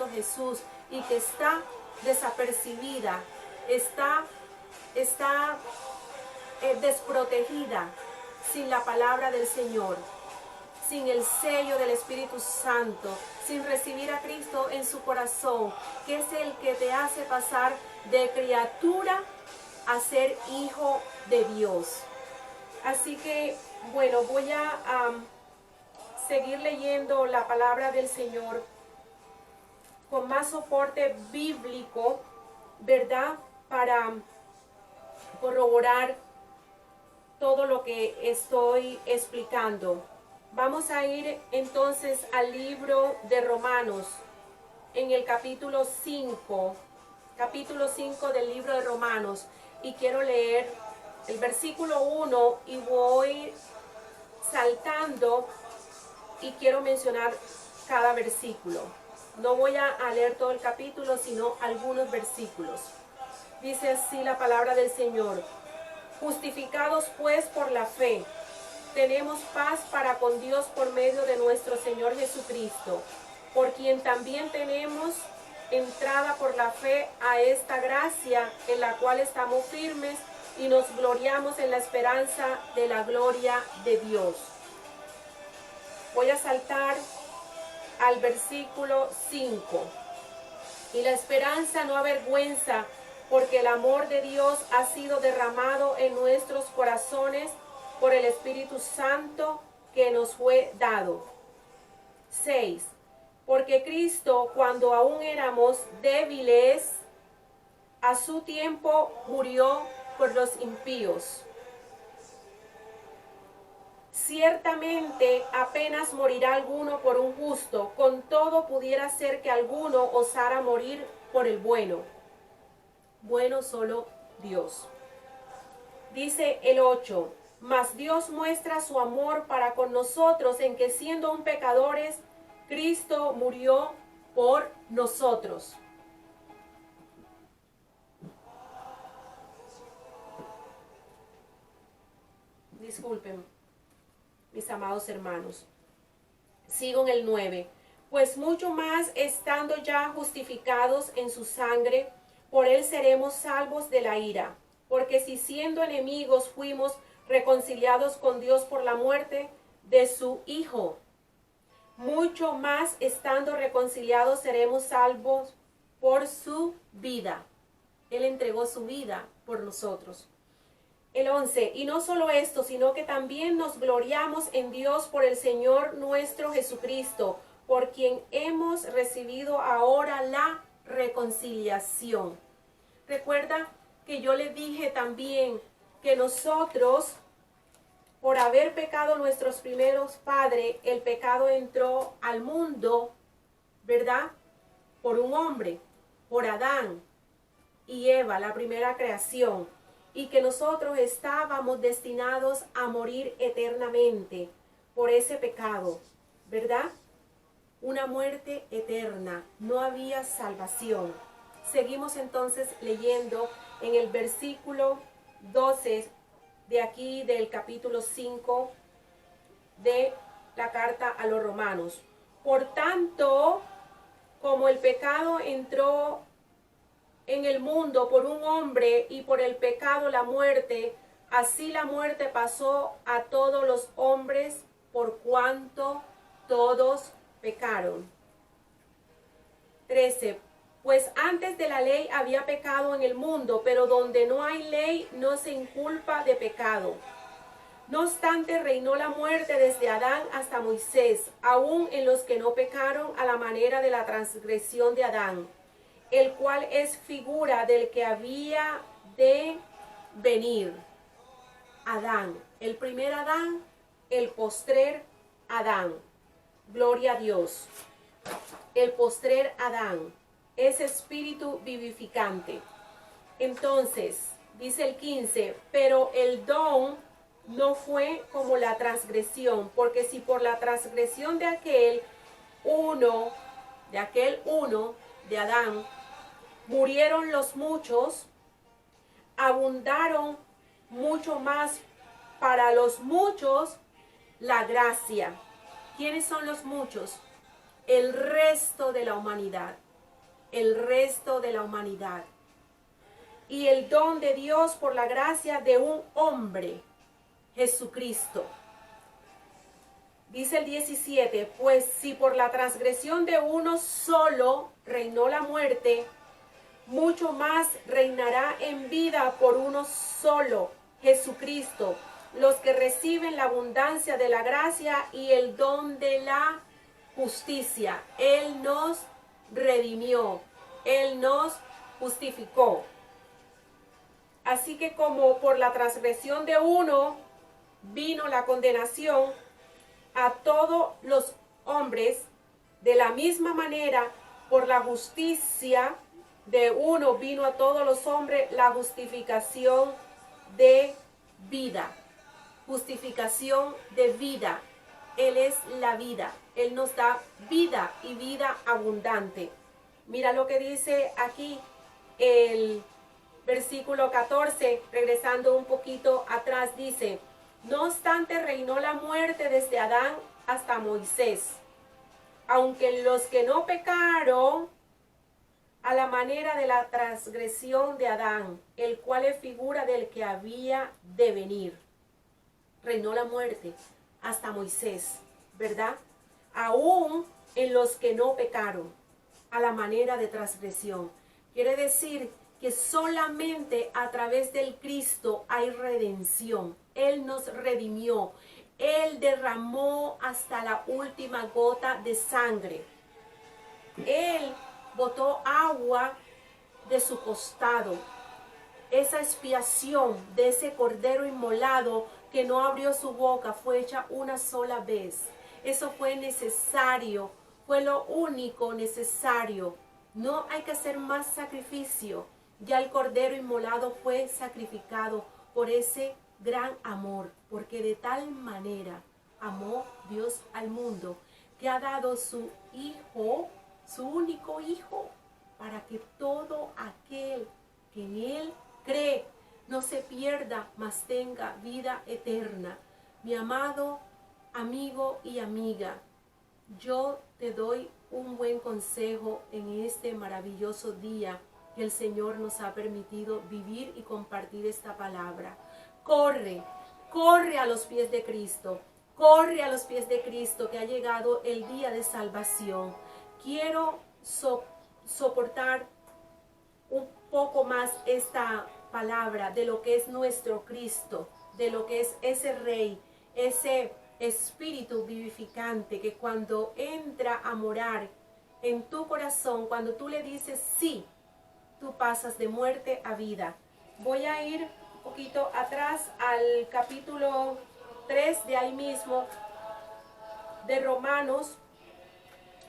Cristo Jesús y que está desapercibida, está desprotegida sin la palabra del Señor, sin el sello del Espíritu Santo, sin recibir a Cristo en su corazón, que es el que te hace pasar de criatura a ser hijo de Dios. Así que, bueno, voy a seguir leyendo la palabra del Señor con más soporte bíblico, ¿verdad? Para corroborar todo lo que estoy explicando. Vamos a ir entonces al libro de Romanos, en el capítulo 5 del libro de Romanos, y quiero leer el versículo 1 y voy saltando y quiero mencionar cada versículo. No voy a leer todo el capítulo, sino algunos versículos. Dice así la palabra del Señor: justificados pues por la fe, tenemos paz para con Dios por medio de nuestro Señor Jesucristo, por quien también tenemos entrada por la fe a esta gracia en la cual estamos firmes y nos gloriamos en la esperanza de la gloria de Dios. Voy a saltar al versículo 5. Y la esperanza no avergüenza, porque el amor de Dios ha sido derramado en nuestros corazones por el Espíritu Santo que nos fue dado. 6. Porque Cristo, cuando aún éramos débiles, a su tiempo murió por los impíos. Ciertamente apenas morirá alguno por un justo, con todo pudiera ser que alguno osara morir por el bueno. Bueno solo Dios. Dice el 8, mas Dios muestra su amor para con nosotros en que siendo aún pecadores, Cristo murió por nosotros. Disculpen, mis amados hermanos. Sigo en el 9. Pues mucho más estando ya justificados en su sangre, por él seremos salvos de la ira. Porque si siendo enemigos fuimos reconciliados con Dios por la muerte de su Hijo, mucho más estando reconciliados seremos salvos por su vida. Él entregó su vida por nosotros. El 11, y no solo esto, sino que también nos gloriamos en Dios por el Señor nuestro Jesucristo, por quien hemos recibido ahora la reconciliación. Recuerda que yo le dije también que nosotros, por haber pecado nuestros primeros padres, el pecado entró al mundo, ¿verdad? Por un hombre, por Adán y Eva, la primera creación. Y que nosotros estábamos destinados a morir eternamente por ese pecado, ¿verdad? Una muerte eterna, no había salvación. Seguimos entonces leyendo en el versículo 12 de aquí del capítulo 5 de la carta a los romanos. Por tanto, como el pecado entró en el mundo por un hombre y por el pecado la muerte, así la muerte pasó a todos los hombres por cuanto todos pecaron. 13. Pues antes de la ley había pecado en el mundo, pero donde no hay ley no se inculpa de pecado. No obstante, reinó la muerte desde Adán hasta Moisés, aun en los que no pecaron a la manera de la transgresión de Adán, el cual es figura del que había de venir. Adán, el primer Adán, el postrer Adán. Gloria a Dios. El postrer Adán es espíritu vivificante. Entonces, dice el 15, pero el don no fue como la transgresión, porque si por la transgresión de aquel uno, de Adán, murieron los muchos, abundaron mucho más para los muchos la gracia. ¿Quiénes son los muchos? El resto de la humanidad. el resto de la humanidad. Y el don de Dios por la gracia de un hombre, Jesucristo. Dice el 17, pues si por la transgresión de uno solo reinó la muerte, mucho más reinará en vida por uno solo, Jesucristo, los que reciben la abundancia de la gracia y el don de la justicia. Él nos redimió, Él nos justificó. Así que como por la transgresión de uno vino la condenación a todos los hombres, de la misma manera por la justicia de uno vino a todos los hombres la justificación de vida. Justificación de vida. Él es la vida. Él nos da vida y vida abundante. Mira lo que dice aquí el versículo 14, regresando un poquito atrás, dice: no obstante reinó la muerte desde Adán hasta Moisés, aunque los que no pecaron a la manera de la transgresión de Adán, el cual es figura del que había de venir. Reinó la muerte hasta Moisés, ¿verdad? Aún en los que no pecaron a la manera de transgresión. Quiere decir que solamente a través del Cristo hay redención. Él nos redimió. Él derramó hasta la última gota de sangre. Él botó agua de su costado. Esa expiación de ese cordero inmolado que no abrió su boca fue hecha una sola vez. Eso fue necesario, fue lo único necesario. No hay que hacer más sacrificio. Ya el cordero inmolado fue sacrificado por ese gran amor, porque de tal manera amó Dios al mundo que ha dado su Hijo, su único Hijo, para que todo aquel que en Él cree no se pierda, mas tenga vida eterna. Mi amado amigo y amiga, yo te doy un buen consejo en este maravilloso día que el Señor nos ha permitido vivir y compartir esta palabra. Corre, corre a los pies de Cristo. Corre a los pies de Cristo, que ha llegado el día de salvación. Quiero soportar un poco más esta palabra de lo que es nuestro Cristo, de lo que es ese Rey, ese Espíritu vivificante que cuando entra a morar en tu corazón, cuando tú le dices sí, tú pasas de muerte a vida. Voy a ir un poquito atrás al capítulo 3 de ahí mismo, de Romanos,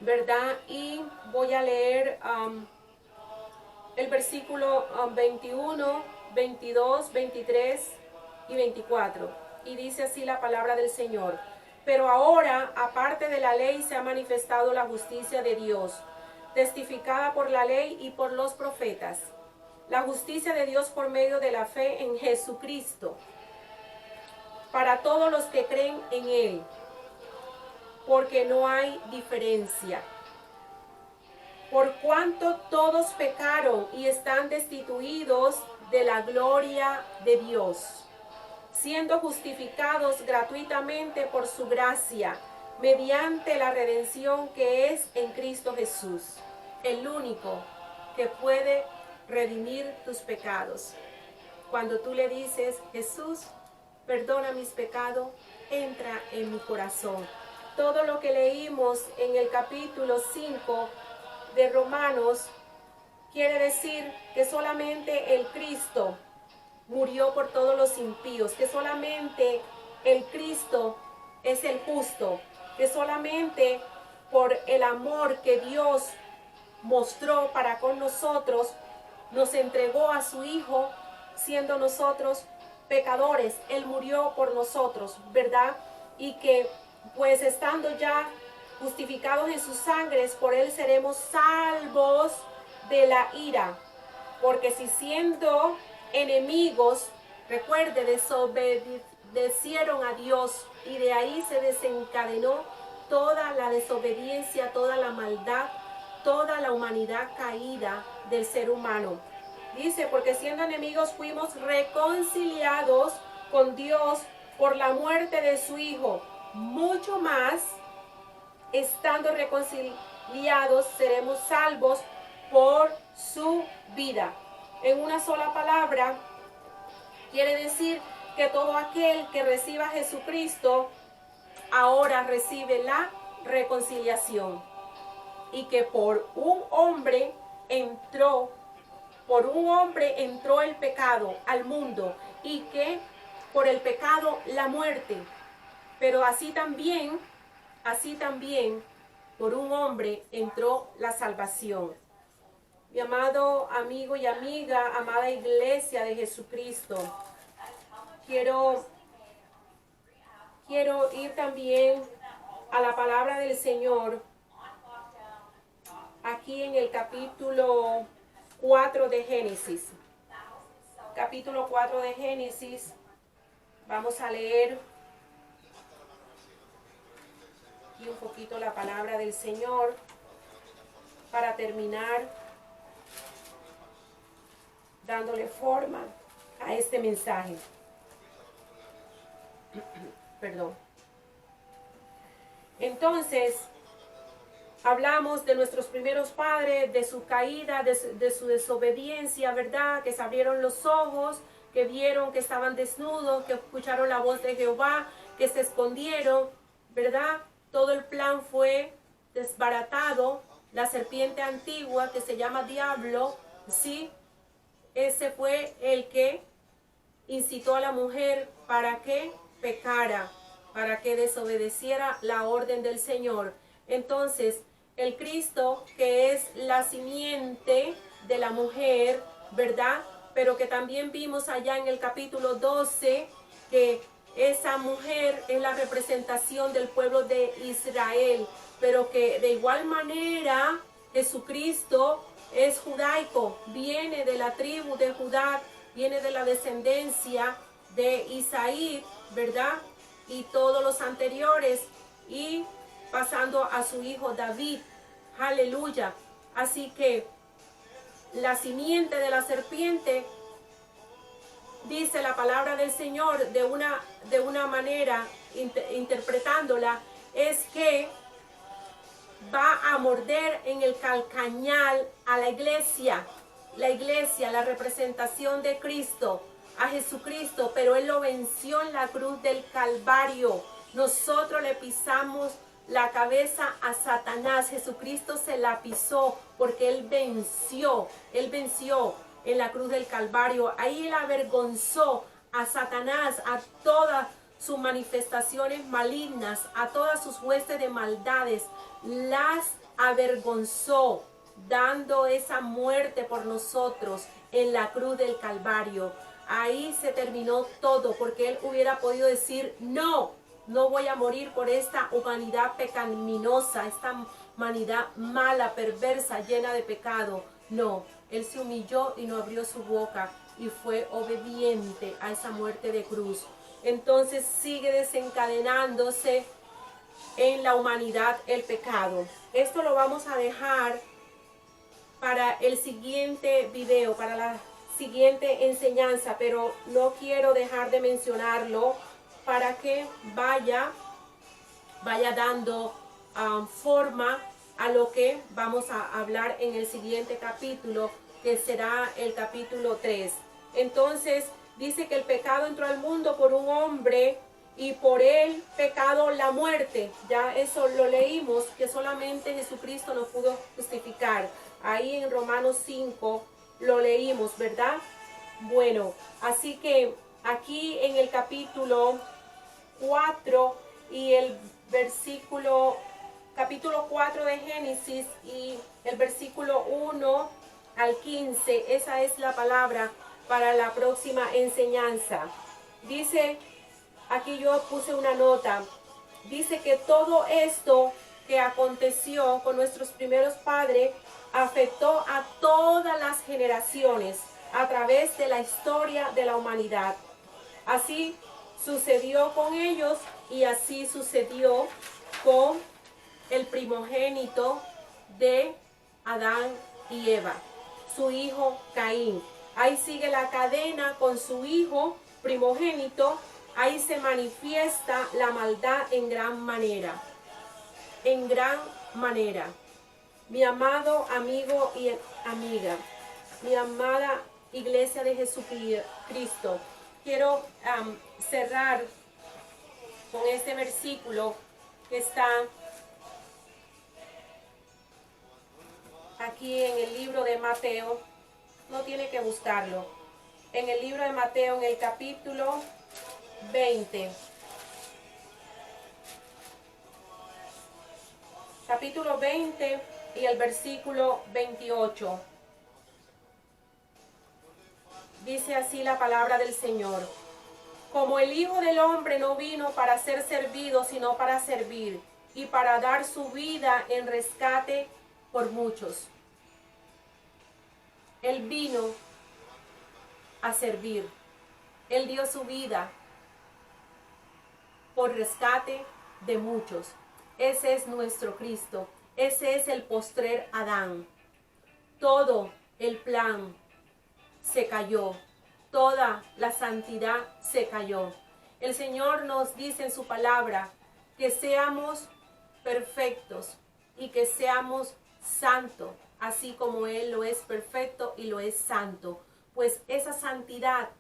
¿verdad? Y voy a leer el versículo 21, 22, 23 y 24. Y dice así la palabra del Señor: pero ahora, aparte de la ley, se ha manifestado la justicia de Dios, testificada por la ley y por los profetas. La justicia de Dios por medio de la fe en Jesucristo, para todos los que creen en Él, porque no hay diferencia. Por cuanto todos pecaron y están destituidos de la gloria de Dios, siendo justificados gratuitamente por su gracia, mediante la redención que es en Cristo Jesús, el único que puede redimir tus pecados. Cuando tú le dices: Jesús, perdona mis pecados, entra en mi corazón. Todo lo que leímos en el capítulo 5 de Romanos quiere decir que solamente el Cristo murió por todos los impíos, que solamente el Cristo es el justo, que solamente por el amor que Dios mostró para con nosotros, nos entregó a su Hijo, siendo nosotros pecadores. Él murió por nosotros, ¿verdad? Y que pues estando ya justificados en sus sangres, por Él seremos salvos de la ira. Porque si siendo enemigos, recuerde, desobedecieron a Dios, y de ahí se desencadenó toda la desobediencia, toda la maldad, toda la humanidad caída del ser humano. Dice, porque siendo enemigos fuimos reconciliados con Dios por la muerte de su Hijo. Mucho más, estando reconciliados, seremos salvos por su vida. En una sola palabra, quiere decir que todo aquel que reciba a Jesucristo ahora recibe la reconciliación. Y que por un hombre entró el pecado al mundo, y que por el pecado la muerte. Pero así también, por un hombre entró la salvación. Mi amado amigo y amiga, amada iglesia de Jesucristo, quiero ir también a la palabra del Señor, aquí en el capítulo 4 de Génesis. Capítulo 4 de Génesis, vamos a leer aquí un poquito la palabra del Señor para terminar dándole forma a este mensaje. Perdón. Entonces, hablamos de nuestros primeros padres, de su caída, de su desobediencia, ¿verdad? Que se abrieron los ojos, que vieron que estaban desnudos, que escucharon la voz de Jehová, que se escondieron, ¿verdad? Todo el plan fue desbaratado. La serpiente antigua, que se llama diablo, ¿sí? Ese fue el que incitó a la mujer para que pecara, para que desobedeciera la orden del Señor. Entonces, el Cristo, que es la simiente de la mujer, ¿verdad? Pero que también vimos allá en el capítulo 12, que esa mujer es la representación del pueblo de Israel, pero que de igual manera Jesucristo es judaico, viene de la tribu de Judá, viene de la descendencia de Isaí, ¿verdad? Y todos los anteriores, y pasando a su hijo David, aleluya. Así que la simiente de la serpiente, dice la palabra del Señor de una manera, interpretándola, es que va a morder en el calcañal a la iglesia, la representación de Cristo, a Jesucristo, pero Él lo venció en la cruz del Calvario. Nosotros le pisamos la cabeza a Satanás, Jesucristo se la pisó porque Él venció en la cruz del Calvario. Ahí Él avergonzó a Satanás, a todas sus manifestaciones malignas, a todas sus huestes de maldades, las avergonzó, dando esa muerte por nosotros en la cruz del Calvario. Ahí se terminó todo, porque Él hubiera podido decir, no voy a morir por esta humanidad pecaminosa, esta humanidad mala, perversa, llena de pecado. No, Él se humilló y no abrió su boca y fue obediente a esa muerte de cruz. Entonces sigue desencadenándose en la humanidad el pecado. Esto lo vamos a dejar para el siguiente video, para la siguiente enseñanza, pero no quiero dejar de mencionarlo para que vaya dando forma a lo que vamos a hablar en el siguiente capítulo, que será el capítulo 3. Entonces dice que el pecado entró al mundo por un hombre, y por el pecado la muerte. Ya eso lo leímos, que solamente Jesucristo nos pudo justificar. Ahí en Romanos 5 lo leímos, ¿verdad? Bueno, así que aquí en el capítulo 4 y el capítulo 4 de Génesis y el versículo 1 al 15, esa es la palabra para la próxima enseñanza. Dice, aquí yo puse una nota, dice que todo esto que aconteció con nuestros primeros padres afectó a todas las generaciones a través de la historia de la humanidad. Así sucedió con ellos y así sucedió con el primogénito de Adán y Eva, su hijo Caín. Ahí sigue la cadena con su hijo primogénito. Ahí se manifiesta la maldad en gran manera. En gran manera. Mi amado amigo y amiga, mi amada Iglesia de Jesucristo, quiero cerrar con este versículo que está aquí en el libro de Mateo. No tiene que buscarlo. En el libro de Mateo, en el capítulo 20. Capítulo 20 y el versículo 28. Dice así la palabra del Señor. Como el Hijo del Hombre no vino para ser servido, sino para servir, y para dar su vida en rescate por muchos. Él vino a servir. Él dio su vida por rescate de muchos. Ese es nuestro Cristo. Ese es el postrer Adán. Todo el plan se cayó. Toda la santidad se cayó. El Señor nos dice en su palabra que seamos perfectos y que seamos santos, así como Él lo es perfecto y lo es santo. Pues esa santidad,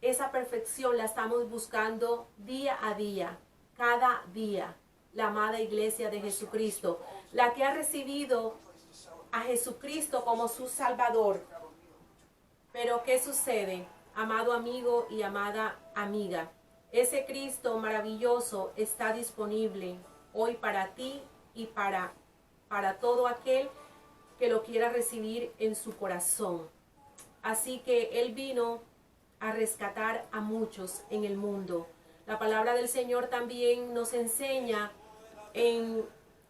esa perfección la estamos buscando día a día, cada día. La amada Iglesia de Jesucristo, la que ha recibido a Jesucristo como su Salvador. Pero ¿qué sucede, amado amigo y amada amiga? Ese Cristo maravilloso está disponible hoy para ti y para todo aquel que lo quiera recibir en su corazón. Así que Él vino a rescatar a muchos en el mundo. La palabra del Señor también nos enseña en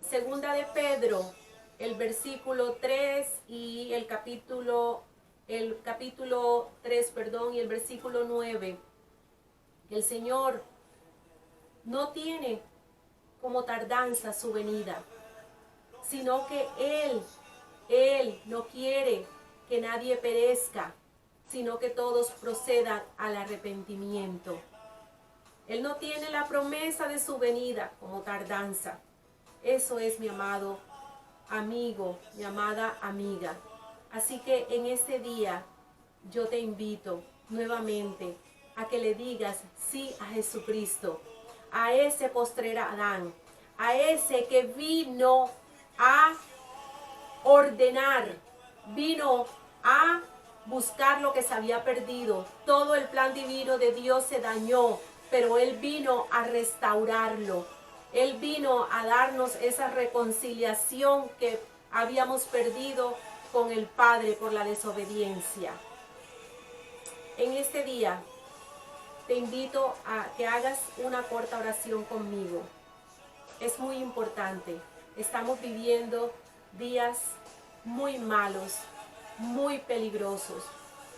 segunda de Pedro, el versículo 3 y el capítulo 3, y el versículo 9. El Señor no tiene como tardanza su venida, sino que Él no quiere que nadie perezca, sino que todos procedan al arrepentimiento. Él no tiene la promesa de su venida como tardanza. Eso es, mi amado amigo, mi amada amiga. Así que en este día yo te invito nuevamente a que le digas sí a Jesucristo, a ese postrer Adán, a ese que vino a ordenar, vino a buscar lo que se había perdido. Todo el plan divino de Dios se dañó, pero Él vino a restaurarlo. Él vino a darnos esa reconciliación que habíamos perdido con el Padre por la desobediencia. En este día te invito a que hagas una corta oración conmigo. Es muy importante. Estamos viviendo días muy malos, muy peligrosos.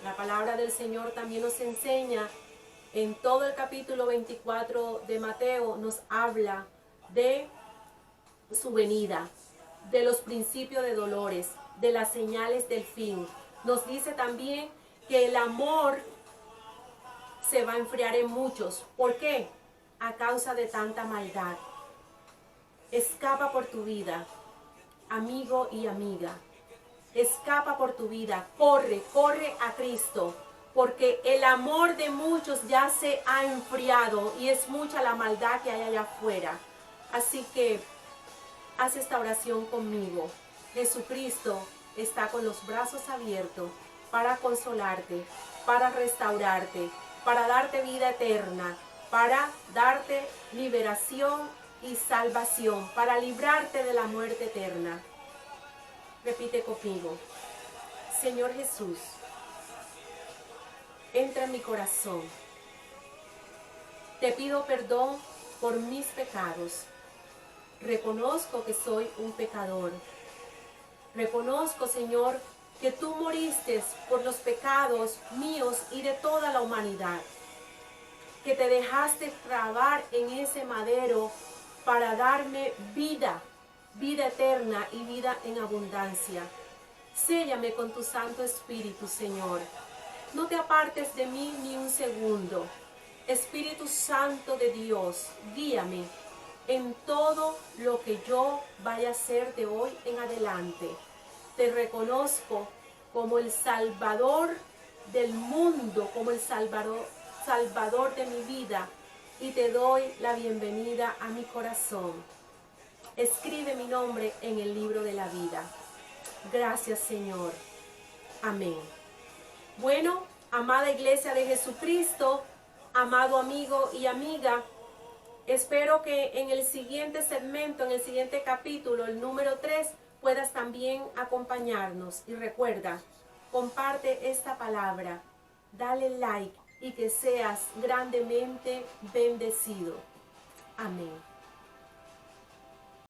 La palabra del Señor también nos enseña, en todo el capítulo 24 de Mateo, nos habla de su venida, de los principios de dolores, de las señales del fin. Nos dice también que el amor se va a enfriar en muchos. ¿Por qué? A causa de tanta maldad. Escapa por tu vida, amigo y amiga. Escapa por tu vida. Corre, corre a Cristo. Porque el amor de muchos ya se ha enfriado y es mucha la maldad que hay allá afuera. Así que haz esta oración conmigo. Jesucristo está con los brazos abiertos para consolarte, para restaurarte, para darte vida eterna, para darte liberación y salvación, para librarte de la muerte eterna. Repite conmigo. Señor Jesús, entra en mi corazón. Te pido perdón por mis pecados. Reconozco que soy un pecador. Reconozco, Señor, que tú moriste por los pecados míos y de toda la humanidad. Que te dejaste clavar en ese madero para darme vida, vida eterna y vida en abundancia. Séllame con tu Santo Espíritu, Señor. No te apartes de mí ni un segundo. Espíritu Santo de Dios, guíame en todo lo que yo vaya a hacer de hoy en adelante. Te reconozco como el Salvador del mundo, como el Salvador de mi vida, y te doy la bienvenida a mi corazón. Escribe mi nombre en el libro de la vida. Gracias, Señor. Amén. Bueno, amada Iglesia de Jesucristo, amado amigo y amiga, espero que en el siguiente segmento, en el siguiente capítulo, el número 3, puedas también acompañarnos. Y recuerda, comparte esta palabra, dale like y que seas grandemente bendecido. Amén.